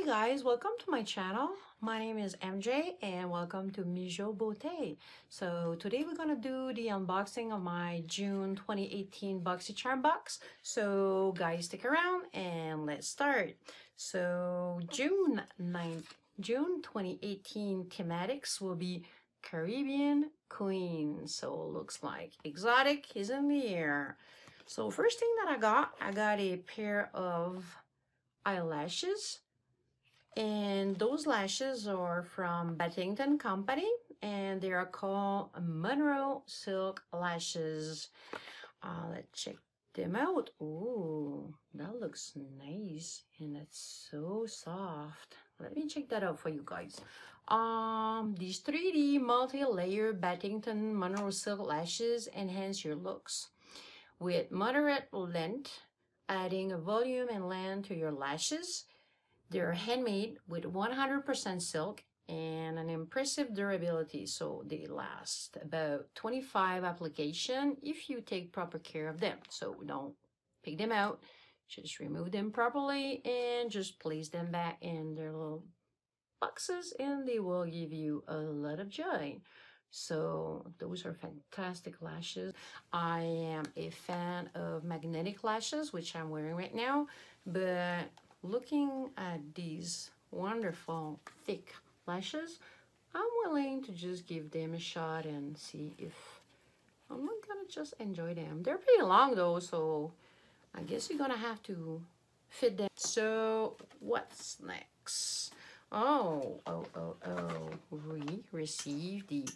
guys, welcome to my channel. My name is MJ and welcome to MijoBeauté. So today we're gonna do the unboxing of my June 2018 BoxyCharm box. So guys, stick around and let's start. So June 2018 thematics will be Caribbean Queen. So looks like exotic is in the air. So first thing that I got a pair of eyelashes, and those lashes are from Batington Company and they are called Monroe Silk Lashes. Let's check them out. Ooh, that looks nice and it's so soft. Let me check that out for you guys. These 3D multi-layer Batington Monroe Silk Lashes enhance your looks with moderate length, adding a volume and length to your lashes. They're handmade with 100% silk and an impressive durability, so they last about 25 applications if you take proper care of them. So don't pick them out, just remove them properly and just place them back in their little boxes and they will give you a lot of joy. So those are fantastic lashes. I am a fan of magnetic lashes, which I'm wearing right now, but looking at these wonderful thick lashes, I'm willing to just give them a shot and see if I'm not gonna just enjoy them. They're pretty long though, so I guess you're gonna have to fit them. So what's next? We received the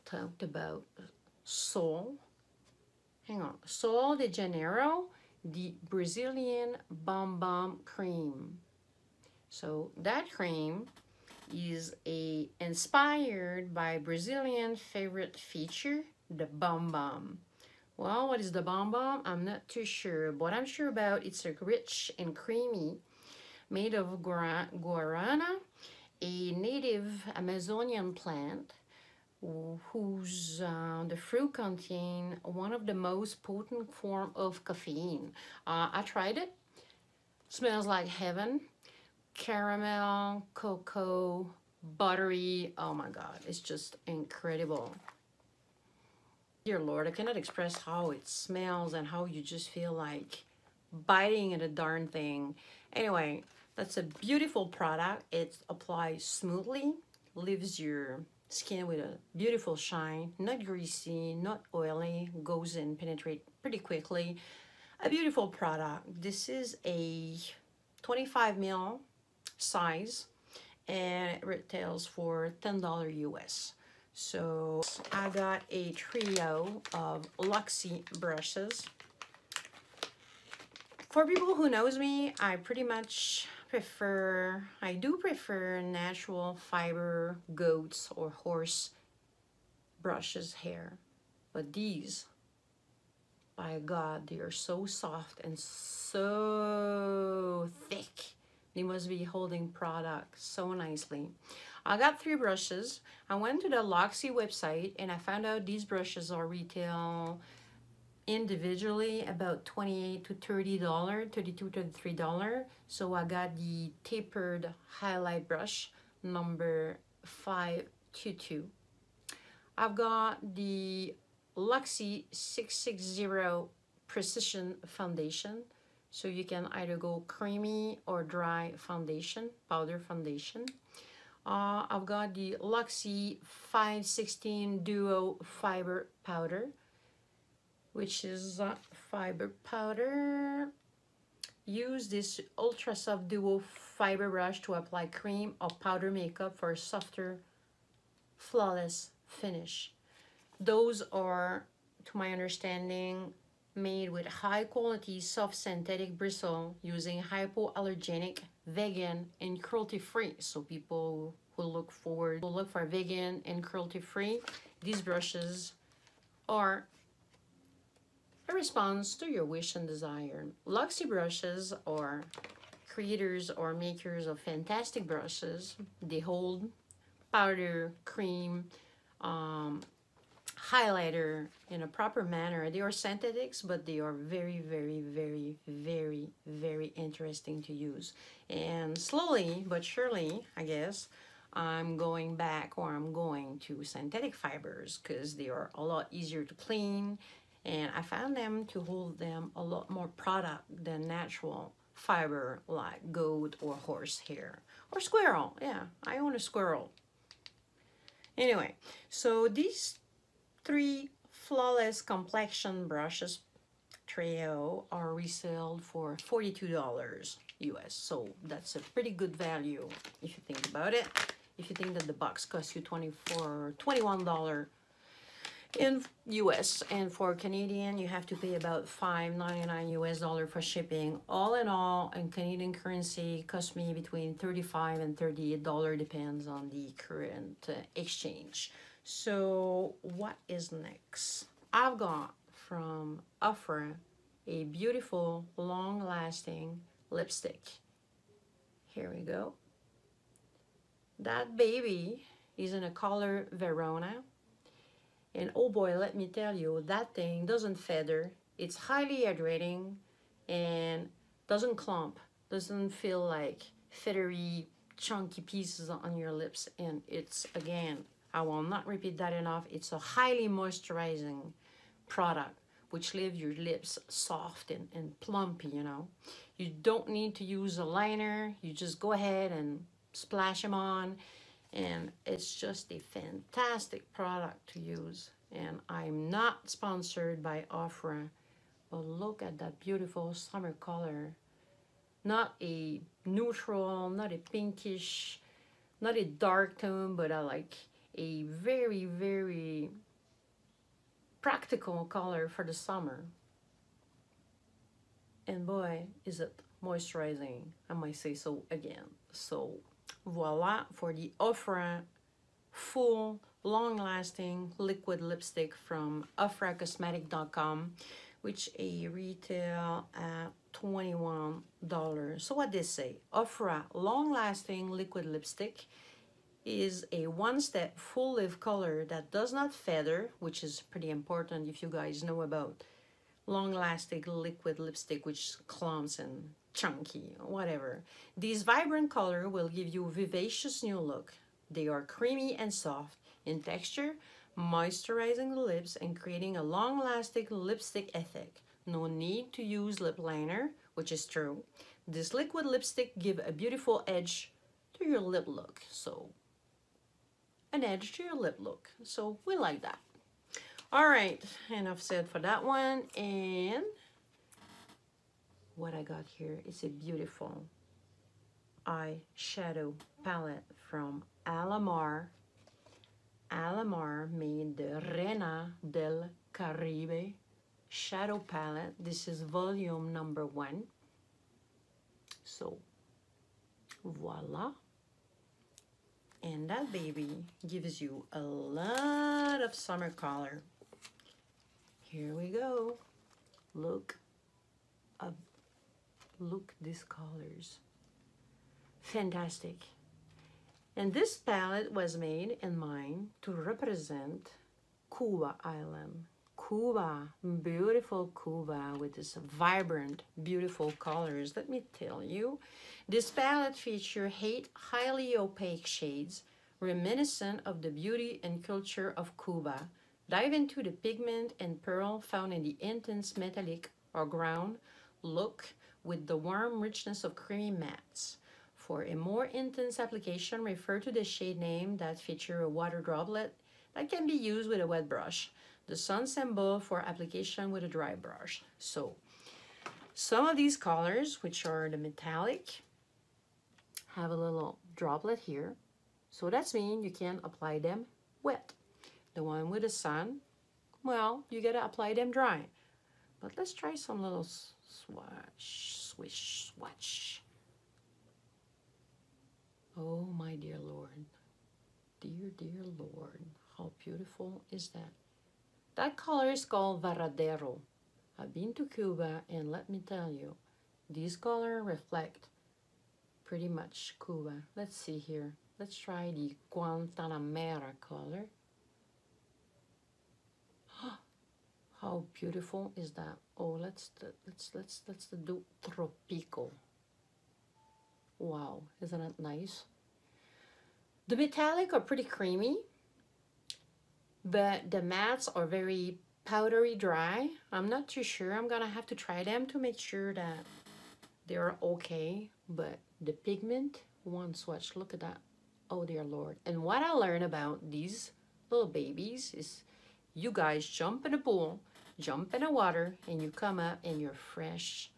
talked about Sol de Janeiro, the Brazilian Bomb Bomb cream. So that cream is inspired by Brazilian favorite feature, the Bomb Bomb. Well, what is the Bomb Bomb? I'm not too sure, but I'm sure about it's a rich and creamy, made of guarana, a native Amazonian plant whose the fruit contain one of the most potent form of caffeine. I tried it. Smells like heaven. Caramel, cocoa, buttery. Oh my God, it's just incredible. Dear Lord, I cannot express how it smells and how you just feel like biting at a darn thing. Anyway, that's a beautiful product. It applies smoothly, leaves your skin with a beautiful shine, not greasy, not oily, goes in, penetrate pretty quickly. A beautiful product. This is a 25 ml size and it retails for $10 US. So I got a trio of Luxy brushes. For people who knows me, I do prefer natural fiber goats or horse brushes hair, but these, by God, they are so soft and so thick. They must be holding product so nicely. I got 3 brushes. I went to the Luxy website and I found out these brushes are retail individually about $28 to $30, $32 to $33. So I got the tapered highlight brush number 522. I've got the Luxy 660 Precision Foundation. So you can either go creamy or dry foundation, powder foundation. I've got the Luxy 516 Duo Fiber Powder, which is fiber powder. Use this ultra soft duo fiber brush to apply cream or powder makeup for a softer, flawless finish. Those are, to my understanding, made with high quality soft synthetic bristle using hypoallergenic, vegan, and cruelty free. So people who look for vegan and cruelty free, these brushes are a response to your wish and desire. Luxy brushes are creators or makers of fantastic brushes. They hold powder, cream, highlighter in a proper manner. They are synthetics, but they are very, very, very, very, very interesting to use. And slowly but surely, I guess, I'm going back, or I'm going to synthetic fibers, because they are a lot easier to clean, and I found them to hold them a lot more product than natural fiber like goat or horse hair or squirrel. Yeah, I own a squirrel. Anyway, so these 3 flawless complexion brushes trio are resold for $42 US. So that's a pretty good value if you think about it. If you think that the box costs you $21 in US, and for Canadian you have to pay about $5.99 US for shipping. All in all, in Canadian currency, cost me between $35 and $38, depends on the current exchange. So what is next? I've got from FLYR a beautiful long-lasting lipstick. Here we go. That baby is in a color Verona. And oh boy, let me tell you, that thing doesn't feather. It's highly hydrating and doesn't clump. Doesn't feel like feathery, chunky pieces on your lips. And it's, again, I will not repeat that enough, it's a highly moisturizing product, which leaves your lips soft and plumpy, you know. You don't need to use a liner. You just go ahead and splash them on. And it's just a fantastic product to use. And I'm not sponsored by FLYR, but look at that beautiful summer color. Not a neutral, not a pinkish, not a dark tone, but I like a very, very practical color for the summer. And boy, is it moisturizing, I might say so again. So voila for the FLYR full long-lasting liquid lipstick from FLYRcosmetic.com, which a retail at $21. So what they say, FLYR long-lasting liquid lipstick is a one-step full lift color that does not feather, which is pretty important if you guys know about long-lasting liquid lipstick which clumps and chunky, whatever. These vibrant color will give you a vivacious new look. They are creamy and soft in texture, moisturizing the lips and creating a long-lasting lipstick effect. No need to use lip liner, which is true. This liquid lipstick give a beautiful edge to your lip look. So, an edge to your lip look. So, we like that. All right, enough said for that one. And what I got here is a beautiful eyeshadow palette from Alomar. Alomar made the Reina del Caribe shadow palette. This is volume number 1. So, voila. And that baby gives you a lot of summer color. Here we go. Look these colors. Fantastic. And this palette was made in mind to represent Cuba Island. Cuba, beautiful Cuba with this vibrant, beautiful colors. Let me tell you, this palette features 8 highly opaque shades reminiscent of the beauty and culture of Cuba. Dive into the pigment and pearl found in the intense metallic or ground look with the warm richness of creamy mattes. For a more intense application, refer to the shade name that feature a water droplet that can be used with a wet brush. The sun symbol for application with a dry brush. So, some of these colors, which are the metallic, have a little droplet here. So that means you can apply them wet. The one with the sun, well, you gotta apply them dry. But let's try some little swatch. Oh my dear Lord. Dear, dear Lord. How beautiful is that? That color is called Varadero. I've been to Cuba and let me tell you, these colors reflect pretty much Cuba. Let's see here. Let's try the Guantanamera color. How beautiful is that? Oh, let's do Tropico. Wow, isn't it nice? The metallic are pretty creamy, but the mattes are very powdery dry. I'm not too sure. I'm gonna have to try them to make sure that they're okay. But the pigment, one swatch, look at that. Oh dear Lord. And what I learned about these little babies is you guys jump in the pool, jump in the water, and you come up and you're fresh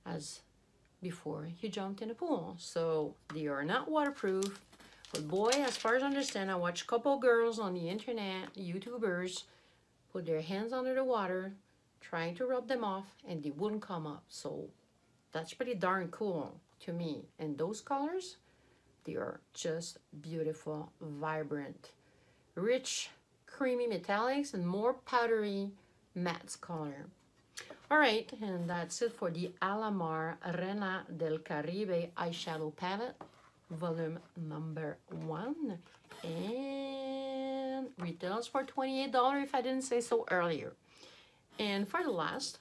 as before you jumped in the pool. So they are not waterproof. But boy, as far as I understand, I watch a couple girls on the internet, YouTubers, put their hands under the water, trying to rub them off, and they wouldn't come up. So that's pretty darn cool to me. And those colors, they are just beautiful, vibrant, rich, creamy metallics, and more powdery matte color. All right, and that's it for the Alomar Reina del Caribe eyeshadow palette, volume number 1, and retails for $28 if I didn't say so earlier. And for the last,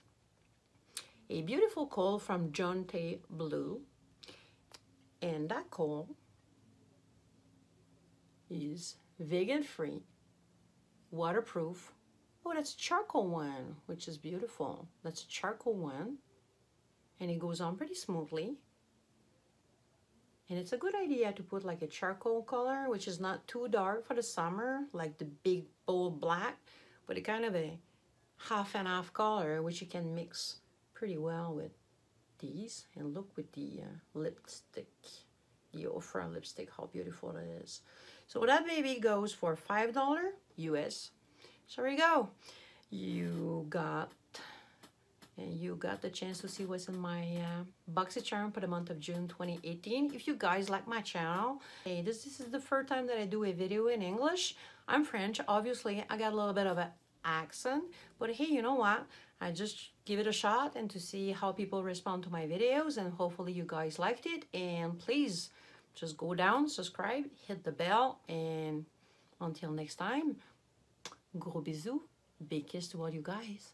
a beautiful kohl from Jonte Blue, and that kohl is vegan-free, waterproof. Oh, that's a charcoal one, which is beautiful. That's a charcoal one, and it goes on pretty smoothly. And it's a good idea to put like a charcoal color, which is not too dark for the summer, like the big bold black, but a kind of a half and half color, which you can mix pretty well with these. And look with the lipstick, the Ofra lipstick, how beautiful it is. So that baby goes for $5 US. So there you go. You got the chance to see what's in my BoxyCharm for the month of June 2018. If you guys like my channel, hey, this is the first time that I do a video in English. I'm French, obviously. I got a little bit of an accent, but hey, you know what? I just give it a shot and to see how people respond to my videos, and hopefully you guys liked it. And please just go down, subscribe, hit the bell, and until next time, gros bisous, big kiss to all you guys.